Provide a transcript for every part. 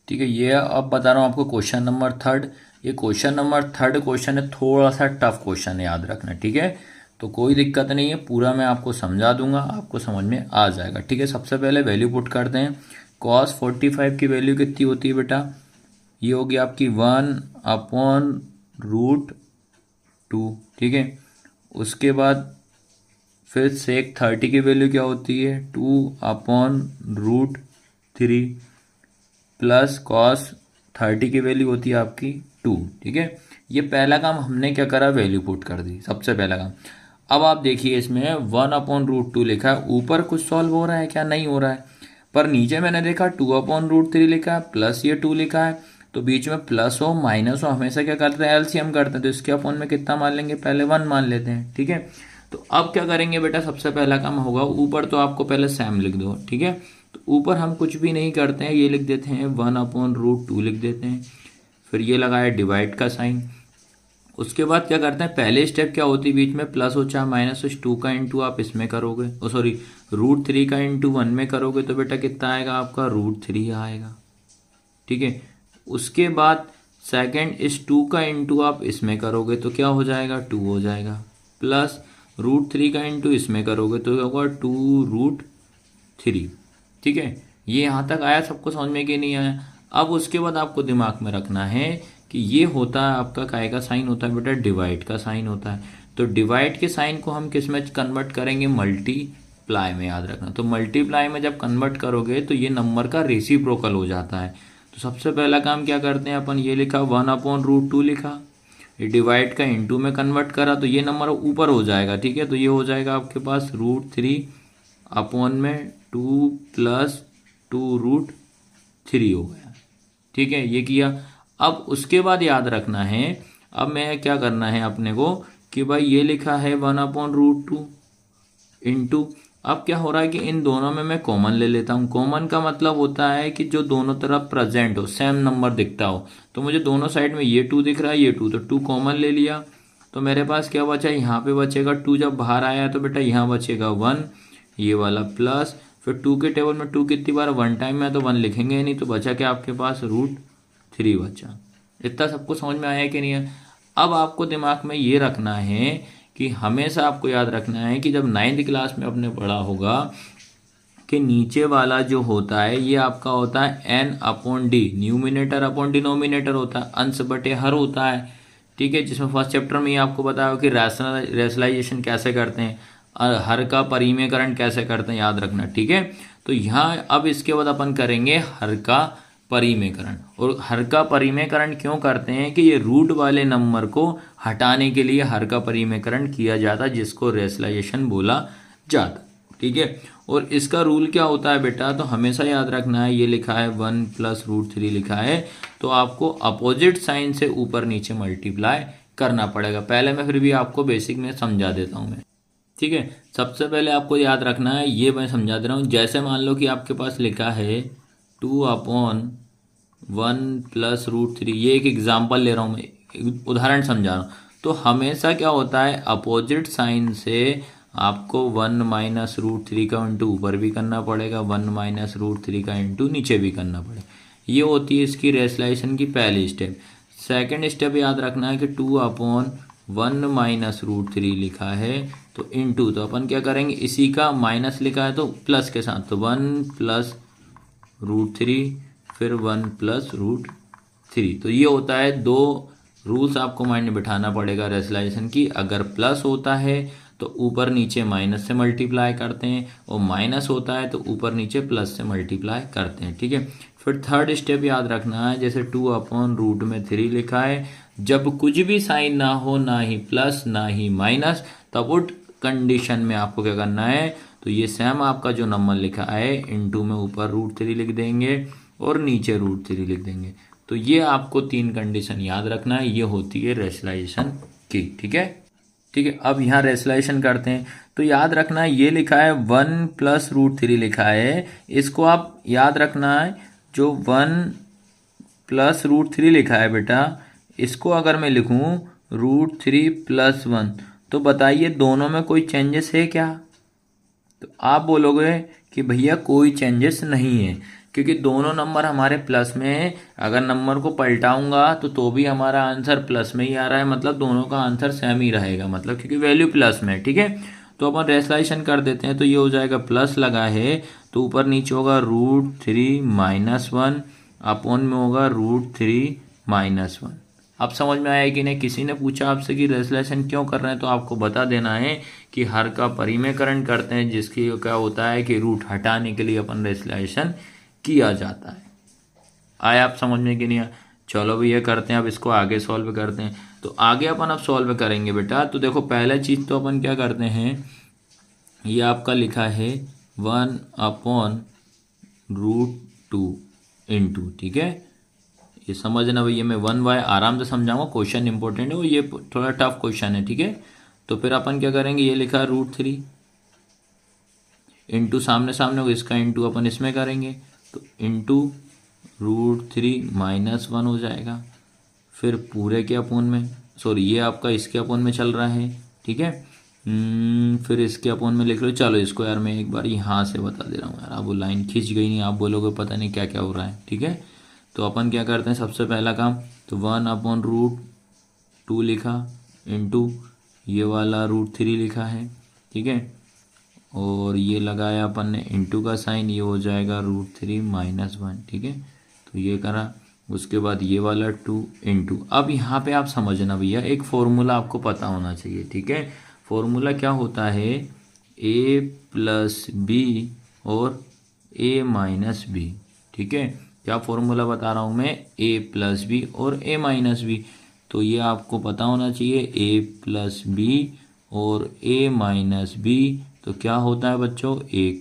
ठीक है। ये अब बता रहा हूँ आपको क्वेश्चन नंबर थर्ड। ये क्वेश्चन नंबर थर्ड क्वेश्चन है, थोड़ा सा टफ क्वेश्चन है, याद रखना। ठीक है, तो कोई दिक्कत नहीं है, पूरा मैं आपको समझा दूंगा, आपको समझ में आ जाएगा। ठीक है, सबसे पहले वैल्यू पुट करते हैं। कॉस 45 की वैल्यू कितनी होती है बेटा? ये होगी आपकी 1/√2। ठीक है, उसके बाद फिर सेक 30 की वैल्यू क्या होती है? 2/√3 प्लस कॉस 30 की वैल्यू होती है आपकी 2। ठीक है, ये पहला काम हमने क्या करा, वैल्यू पुट कर दी, सबसे पहला काम। अब आप देखिए इसमें 1/√2 लिखा है, ऊपर कुछ सॉल्व हो रहा है क्या? नहीं हो रहा है। पर नीचे मैंने देखा 2/√3 लिखा है, प्लस ये 2 लिखा है, तो बीच में प्लस हो माइनस हो हमेशा क्या करते हैं, एलसीएम करते हैं। तो इसके अपॉन में कितना मान लेंगे? पहले 1 मान लेते हैं। ठीक है, तो अब क्या करेंगे बेटा, सबसे पहला काम होगा, ऊपर तो आपको पहले सैम लिख दो। ठीक है, तो ऊपर हम कुछ भी नहीं करते हैं, ये लिख देते हैं 1/√2 लिख देते हैं। फिर ये लगाया डिवाइड का साइन। उसके बाद क्या करते हैं, पहले स्टेप क्या होती है, बीच में प्लस हो चाहे माइनस हो, 2 का इंटू आप इसमें करोगे, ओ सॉरी √3 का इंटू 1 में करोगे, तो बेटा कितना आएगा आपका? √3 आएगा। ठीक है, उसके बाद सेकंड इस 2 का इंटू आप इसमें करोगे तो क्या हो जाएगा? 2 हो जाएगा। प्लस √3 का इंटू इसमें करोगे तो होगा 2√3। ठीक है, ये यहाँ तक आया, सबको समझ में कि नहीं आया? अब उसके बाद आपको दिमाग में रखना है कि ये होता है आपका काय का साइन होता है बेटा? डिवाइड का साइन होता है। तो डिवाइड के साइन को हम किस में कन्वर्ट करेंगे? मल्टीप्लाई में, याद रखना। तो मल्टीप्लाई में जब कन्वर्ट करोगे तो ये नंबर का रेसिप्रोकल हो जाता है। तो सबसे पहला काम क्या करते हैं अपन, ये लिखा 1/√2 लिखा, ये डिवाइड का इंटू में कन्वर्ट करा, तो ये नंबर ऊपर हो जाएगा। ठीक है, तो ये हो जाएगा आपके पास √3 अपॉन में 2 प्लस 2√3 हो गया। ठीक है, ये किया। अब उसके बाद याद रखना है, अब मैं क्या करना है अपने को कि भाई ये लिखा है 1/√2 इंटू, अब क्या हो रहा है कि इन दोनों में मैं कॉमन ले लेता हूँ। कॉमन का मतलब होता है कि जो दोनों तरफ प्रेजेंट हो, सेम नंबर दिखता हो। तो मुझे दोनों साइड में ये 2 दिख रहा है, ये 2, तो 2 कॉमन ले लिया। तो मेरे पास क्या बचा, यहाँ पे बचेगा 2, जब बाहर आया तो बेटा यहाँ बचेगा 1, ये वाला प्लस, फिर 2 के टेबल में 2 कितनी बार, 1 टाइम में, तो 1 लिखेंगे नहीं, तो बचा क्या आपके पास? √3 बचा। इतना सबको समझ में आया कि नहीं है? अब आपको दिमाग में ये रखना है कि हमेशा आपको याद रखना है कि जब 9th क्लास में आपने पढ़ा होगा कि नीचे वाला जो होता है ये आपका होता है n/d, न्यूमिनेटर अपॉन डिनोमिनेटर होता है, अंश बटे हर होता है। ठीक है, जिसमें फर्स्ट चैप्टर में ही आपको बताया कि रेशनलाइजेशन कैसे करते हैं और हर का परिमेयकरण कैसे करते हैं, याद रखना। ठीक है, तो यहाँ अब इसके बाद अपन करेंगे हर का परिमेयकरण। और हर का परिमेयकरण क्यों करते हैं कि ये रूट वाले नंबर को हटाने के लिए हर का परिमेयकरण किया जाता, जिसको रेशनलाइजेशन बोला जाता। ठीक है, और इसका रूल क्या होता है बेटा, तो हमेशा याद रखना है, ये लिखा है 1 + √3 लिखा है, तो आपको अपोजिट साइन से ऊपर नीचे मल्टीप्लाई करना पड़ेगा। पहले मैं फिर भी आपको बेसिक में समझा देता हूँ मैं। ठीक है, सबसे पहले आपको याद रखना है, ये मैं समझा दे रहा हूँ। जैसे मान लो कि आपके पास लिखा है 2/1 + √3, ये एक एग्जाम्पल ले रहा हूँ मैं, उदाहरण समझा रहा हूँ। तो हमेशा क्या होता है, अपोजिट साइन से आपको 1 - √3 का इंटू ऊपर भी करना पड़ेगा, 1 - √3 का इंटू नीचे भी करना पड़ेगा। ये होती है इसकी रेशनलाइजेशन की पहली स्टेप। सेकंड स्टेप याद रखना है कि 2/1 - √3 लिखा है, तो इंटू, तो अपन क्या करेंगे, इसी का माइनस लिखा है तो प्लस के साथ, तो 1 + √3 फिर 1 + √3। तो ये होता है, दो रूल्स आपको माइंड में बिठाना पड़ेगा रेशनलाइजेशन की। अगर प्लस होता है तो ऊपर नीचे माइनस से मल्टीप्लाई करते हैं, और माइनस होता है तो ऊपर नीचे प्लस से मल्टीप्लाई करते हैं। ठीक है, फिर थर्ड स्टेप याद रखना है, जैसे 2/√3 लिखा है, जब कुछ भी साइन ना हो, ना ही प्लस ना ही माइनस, तब उस कंडीशन में आपको क्या करना है, तो ये सेम आपका जो नंबर लिखा है इंटू में ऊपर √3 लिख देंगे और नीचे √3 लिख देंगे। तो ये आपको 3 कंडीशन याद रखना है, ये होती है रेशनलाइजेशन की। ठीक है, ठीक है, अब यहाँ रेशनलाइजेशन करते हैं। तो याद रखना है, ये लिखा है 1 + √3 लिखा है, इसको आप याद रखना है, जो 1 + √3 लिखा है बेटा, इसको अगर मैं लिखूं √3 + 1, तो बताइए दोनों में कोई चेंजेस है क्या? तो आप बोलोगे कि भैया कोई चेंजेस नहीं है, क्योंकि दोनों नंबर हमारे प्लस में है। अगर नंबर को पलटाऊंगा तो भी हमारा आंसर प्लस में ही आ रहा है, मतलब दोनों का आंसर सेम ही रहेगा, मतलब क्योंकि वैल्यू प्लस में है। ठीक है, तो अपन रेशलाइजेशन कर देते हैं। तो ये हो जाएगा प्लस लगा है तो ऊपर नीचे होगा √3 - 1 अपॉन में होगा √3 - 1। अब समझ में आया कि नहीं? किसी ने पूछा आपसे कि रेशलाइजेशन क्यों कर रहे हैं, तो आपको बता देना है कि हर का परिमेयकरण करते हैं, जिसकी क्या होता है कि रूट हटाने के लिए अपन रेशलाइजेशन किया जाता है। आया आप समझ में कि नहीं आया? चलो भैया करते हैं, अब इसको आगे सॉल्व करते हैं। तो आगे अपन अब सॉल्व करेंगे बेटा। तो देखो पहला चीज़ तो अपन क्या करते हैं, ये आपका लिखा है 1/√2 इंटू, ठीक है, ये समझना भैया, मैं 1/, आराम से समझाऊंगा, क्वेश्चन इंपॉर्टेंट है और ये थोड़ा टफ क्वेश्चन है। ठीक है, तो फिर अपन क्या करेंगे, ये लिखा है √3 इंटू, सामने सामने होगा इसका इंटू अपन इसमें करेंगे तो इंटू √3 - 1 हो जाएगा। फिर पूरे के अपोन में, सॉरी ये आपका इसके अपोन में चल रहा है। ठीक है, फिर इसके अपोन में लिख लो। चलो इसको यार मैं एक बार यहाँ से बता दे रहा हूँ यार, अब वो लाइन खींच गई नहीं, आप बोलोगे पता नहीं क्या क्या हो रहा है। ठीक है, तो अपन क्या करते हैं, सबसे पहला काम तो 1/√2 लिखा इंटू ये वाला √3 लिखा है। ठीक है, और ये लगाया अपन ने इंटू का साइन, ये हो जाएगा √3 - 1। ठीक है, तो ये करा, उसके बाद ये वाला 2 इंटू। अब यहाँ पे आप समझना भैया, एक फॉर्मूला आपको पता होना चाहिए। ठीक है, फॉर्मूला क्या होता है, a+b और a-b। ठीक है, क्या फॉर्मूला बता रहा हूँ मैं, a+b और a-b। तो ये आपको पता होना चाहिए, a+b और a-b तो क्या होता है बच्चों, a²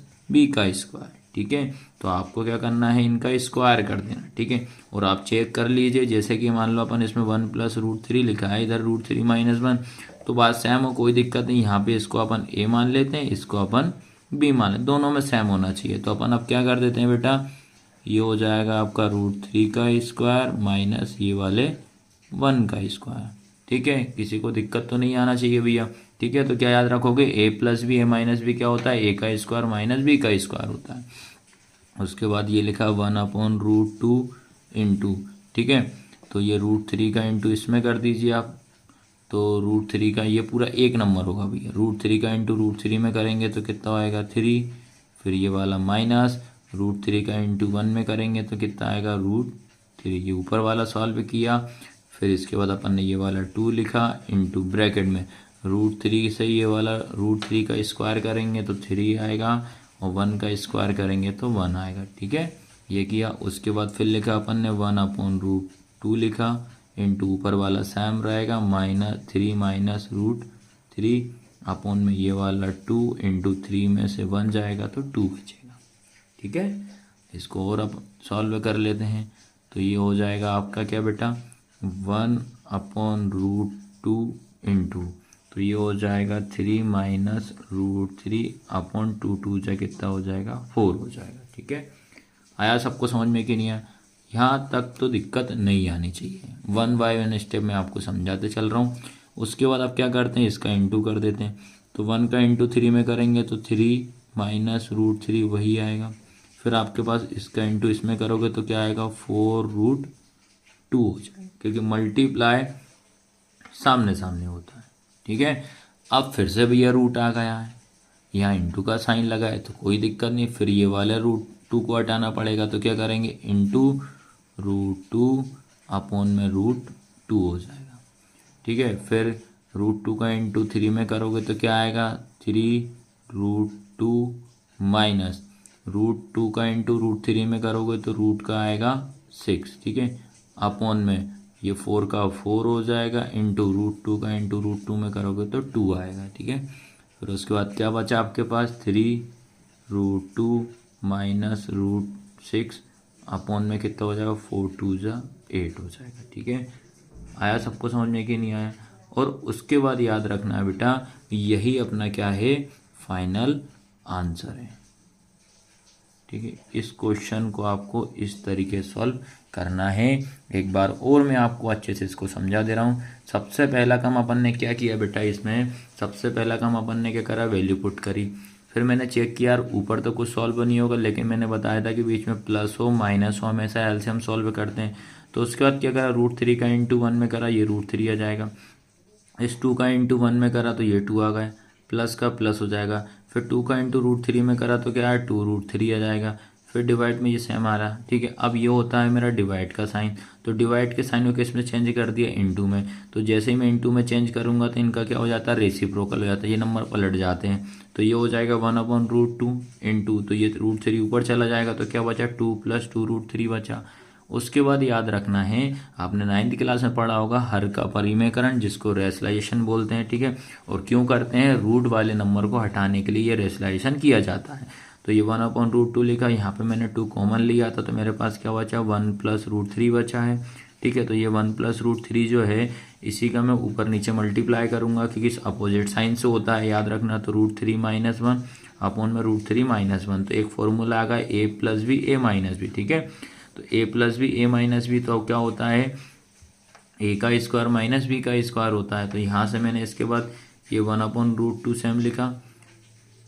- b²। ठीक है, तो आपको क्या करना है, इनका स्क्वायर कर देना। ठीक है, और आप चेक कर लीजिए, जैसे कि मान लो अपन इसमें 1 + √3 लिखा है, इधर √3 - 1, तो बात सेम हो, कोई दिक्कत नहीं। यहाँ पे इसको अपन a मान लेते हैं, इसको अपन b मान लेते, दोनों में सेम होना चाहिए। तो अपन अब क्या कर देते हैं बेटा, ये हो जाएगा आपका √3 का स्क्वायर माइनस ये वाले 1 का स्क्वायर। ठीक है, किसी को दिक्कत तो नहीं आना चाहिए भैया। ठीक है, तो क्या याद रखोगे, a+b a-b क्या होता है, a का स्क्वायर माइनस b का स्क्वायर होता है। उसके बाद ये लिखा 1/√2 इंटू। ठीक है, तो ये √3 का इंटू इसमें कर दीजिए आप, तो √3 का ये पूरा एक नंबर होगा भैया, √3 का इंटू √3 में करेंगे तो कितना आएगा 3, फिर ये वाला माइनस √3 का इंटू 1 में करेंगे तो कितना आएगा √3, ये ऊपर वाला सॉल्व किया। फिर इसके बाद अपन ने ये वाला 2 लिखा इंटू ब्रैकेट में √3 से ये वाला √3 का स्क्वायर करेंगे तो 3 आएगा, और 1 का स्क्वायर करेंगे तो 1 आएगा। ठीक है, ये किया। उसके बाद फिर लिखा अपन ने 1/√2 लिखा इंटू ऊपर वाला सेम रहेगा -3 √3 अपॉन में ये वाला 2 इंटू 3 में से 1 जाएगा तो 2 बचेगा। ठीक है, इसको और अब सॉल्व कर लेते हैं। तो ये हो जाएगा आपका क्या बेटा, 1/√2 इंटू, तो ये हो जाएगा 3 - √3 अपॉन 2, 2 जा कितना हो जाएगा 4 हो जाएगा। ठीक है, आया सबको समझ में कि नहीं आया? यहाँ तक तो दिक्कत नहीं आनी चाहिए, 1 बाय 1 स्टेप में आपको समझाते चल रहा हूँ। उसके बाद आप क्या करते हैं, इसका इंटू कर देते हैं। तो 1 का इंटू 3 में करेंगे तो 3 - √3 वही आएगा। फिर आपके पास इसका इंटू इसमें करोगे तो क्या आएगा 4√2 हो जाएगा, क्योंकि मल्टीप्लाई सामने सामने होता है। ठीक है, अब फिर से भैया रूट आ गया है, यहाँ इंटू का साइन लगा है तो कोई दिक्कत नहीं, फिर ये वाले √2 को हटाना पड़ेगा। तो क्या करेंगे, इंटू √2 अपॉन में √2 हो जाएगा। ठीक है, फिर √2 का इंटू 3 में करोगे तो क्या आएगा 3√2 माइनस √2 का इंटू √3 में करोगे तो रूट का आएगा 6। ठीक है, अपॉन में ये 4 का 4 हो जाएगा इंटू √2 का इंटू √2 में करोगे तो 2 आएगा। ठीक है, फिर उसके बाद क्या बचा आपके पास 3√2 माइनस √6 अपॉन में कितना हो जाएगा 4 × 2 = 8 हो जाएगा। ठीक है, आया सबको समझ में कि नहीं आया? और उसके बाद याद रखना है बेटा, यही अपना क्या है, फाइनल आंसर है। ठीक है, इस क्वेश्चन को आपको इस तरीके सॉल्व करना है। एक बार और मैं आपको अच्छे से इसको समझा दे रहा हूँ। सबसे पहला काम अपन ने क्या किया बेटा, इसमें सबसे पहला काम अपन ने क्या करा, वैल्यू पुट करी। फिर मैंने चेक किया यार ऊपर तो कुछ सॉल्व नहीं होगा, लेकिन मैंने बताया था कि बीच में प्लस हो माइनस हो हमेशा एलसीएम सॉल्व करते हैं। तो उसके बाद क्या करा, √3 का इंटू 1 में करा, ये √3 आ जाएगा। इस 2 का इंटू 1 में करा तो ये 2 आ गए, प्लस का प्लस हो जाएगा। फिर 2 का इंटू √3 में करा तो क्या है 2√3 आ जाएगा। फिर डिवाइड में ये सेम आ रहा, ठीक है। अब ये होता है मेरा डिवाइड का साइन, तो डिवाइड के साइन को किस में चेंज कर दिया, इनटू में। तो जैसे ही मैं इनटू में चेंज करूंगा तो इनका क्या हो जाता है, रेसिप्रोकल हो जाता है, ये नंबर पलट जाते हैं। तो ये हो जाएगा 1/√2 इंटू, तो ये √3 ऊपर चला जाएगा तो क्या बचा 2 + 2√3 बचा। उसके बाद याद रखना है, आपने 9th क्लास में पढ़ा होगा हर का परिमेयकरण, जिसको रेशलाइजेशन बोलते हैं, ठीक है। और क्यों करते हैं, रूट वाले नंबर को हटाने के लिए ये रेशलाइजेशन किया जाता है। तो ये 1/√2 लिखा, यहाँ पे मैंने 2 कॉमन लिया था तो मेरे पास क्या बचा 1 + √3 बचा है, ठीक है। तो ये 1 + √3 जो है इसी का मैं ऊपर नीचे मल्टीप्लाई करूंगा, क्योंकि इस अपोजिट साइन से होता है, याद रखना। तो √3 - 1 अपॉन में √3 - 1, तो एक फॉर्मूला आ गया a + b a - b, ठीक है। तो a + b a - b तो क्या होता है, a का स्क्वायर माइनस b का स्क्वायर होता है। तो यहाँ से मैंने इसके बाद ये 1/√2 सेम लिखा,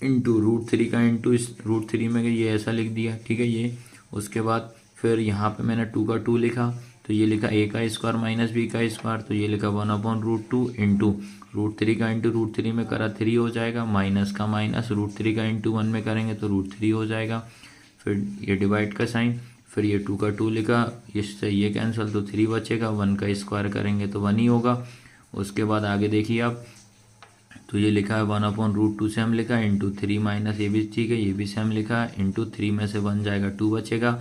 इंटू √3 का इंटू इस √3 में ये ऐसा लिख दिया, ठीक है ये। उसके बाद फिर यहाँ पे मैंने 2 का 2 लिखा, तो ये लिखा a का स्क्वायर माइनस b का स्क्वायर, तो ये लिखा 1/√2 इंटू √3 का इंटू √3 में करा 3 हो जाएगा, माइनस का माइनस, √3 का इंटू 1 में करेंगे तो √3 हो जाएगा। फिर ये डिवाइड का साइन, फिर ये 2 का 2 लिखा, इससे ये कैंसिल तो 3 बचेगा, 1 का स्क्वायर करेंगे तो 1 ही होगा। उसके बाद आगे देखिए आप, तो ये लिखा है 1/√2 सेम लिखा है, इंटू 3 माइनस, ये भी ठीक है, ये भी सेम लिखा है, इंटू 3 में से 1 जाएगा 2 बचेगा।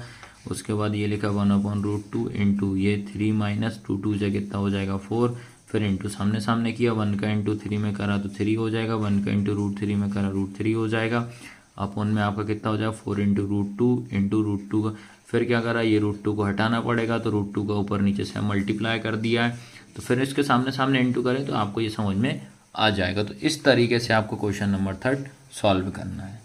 उसके बाद ये लिखा 1/√2 इंटू ये 3 माइनस 2, 2 से कितना हो जाएगा 4, फिर इंटू सामने सामने किया, 1 का इंटू 3 में करा तो 3 हो जाएगा, 1 का इंटू √3 में करा √3 हो जाएगा। अपॉन में आपका कितना हो जाएगा 4 इंटू √2 इंटू √2 का, फिर क्या करा, ये √2 को हटाना पड़ेगा, तो √2 का ऊपर नीचे से मल्टीप्लाई कर दिया है। तो फिर इसके सामने सामने इंटू करें तो आपको ये समझ में आ जाएगा। तो इस तरीके से आपको क्वेश्चन नंबर 3 सॉल्व करना है।